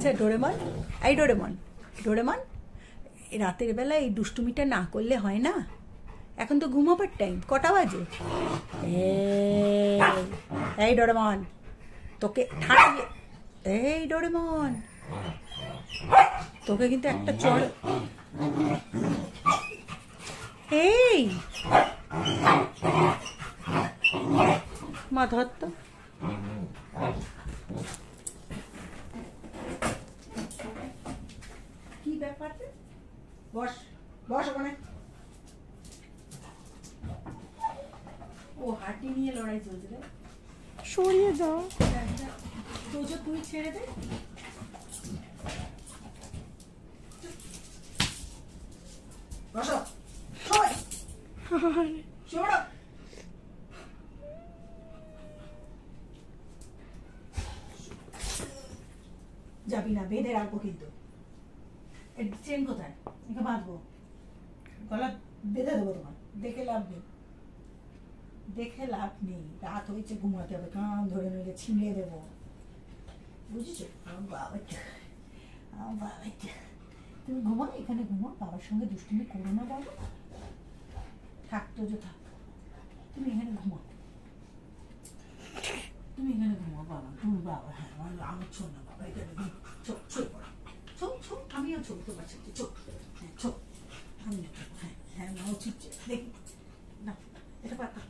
আচ্ছা ডোরেমন, এই Doraemon, Doraemon, রাতের বেলা এই দুষ্টুমিটা না করলে হয় না? এখন তো ঘুমাবার টাইম, কটা বাজে? এই ডোরেমন, তোকে ঠান্ডা, এই ডোরেমন, তোকে কিন্তু একটা চড়, এই মা ধর তো। কি ব্যাপার? বস বস ওখানে। ও হাঁটি নিয়ে লড়াই চলছে রে। সরিয়ে দাও। তোজো তুই ছেড়ে দে। বসো সবাই, সরো। যাবি না, বেঁধে রাখবো কিন্তু। চেন কোথায়? একে বাঁধবো, গলা বেঁধে দেবো তোমার। দেখে লাভ নেই, দেখে লাভ নেই। রাত হয়েছে, ঘুমাতে হবে। কান ধরে নিলে ছিঁড়ে দেবো, বুঝেছো? আমার বাবাটা, আমার বাবাটা। তুমি ঘুমাও, এখানে ঘুমাও, বাবার সঙ্গে দুষ্টুমি করো না বাবা। থাক তোজো থাক, তুমি এখানে ঘুমাও, তুমি এখানে ঘুমাও বাবা। তুমি বাবা, হ্যাঁ আমার ছোট না বাবা, এখানে ছোট ছোট পড়ো, ছোট ছোট। আমিও ছোট, তোমার সাথে ছোট, হ্যাঁ ছোট। আমিও ছোট, হ্যাঁ হ্যাঁ না উচিত। দেখি না, এটা পাতা,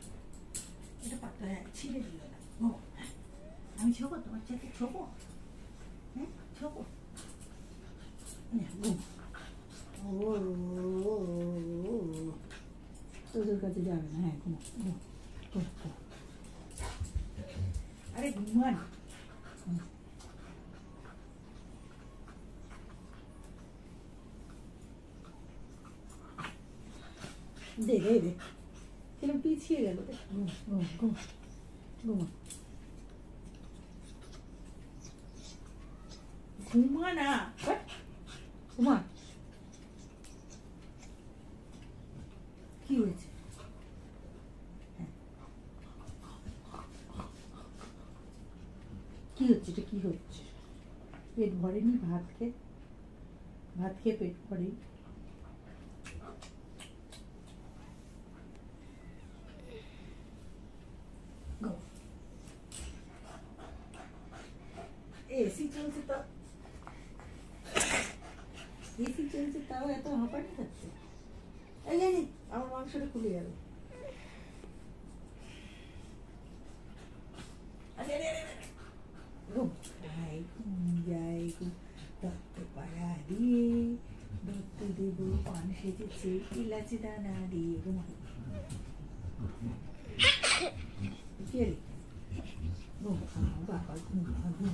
এটা পাতা, হ্যাঁ ছিঁড়ে দিল না। ও হ্যাঁ, আমি ছোবো তোমার সাথে, ছোবো, হ্যাঁ ছোবো। তোদের কাছে যাবে না, হ্যাঁ ঘুমো ঘুমো। আরে ঘুমান, দে দে দে, কিরম পিছিয়ে গেল। ঘুমা না, ঘুমা। কি হয়েছে? কি হচ্ছে? এটা কি হচ্ছে? পেট ভরেনি? ভাত খেয়ে পেট ভরেনি? এসি চলছে তো, এসি চলছে তাও এত হাঁপানি খাচ্ছে। এই আমার মাংসটা খুলে যাবে। দত্ত পাড়া দিয়ে দত্ত দেব পান সেজেছে ইলাচি দানা দিয়ে। ঘুমা বাবা, ঘুমা ঘুমা।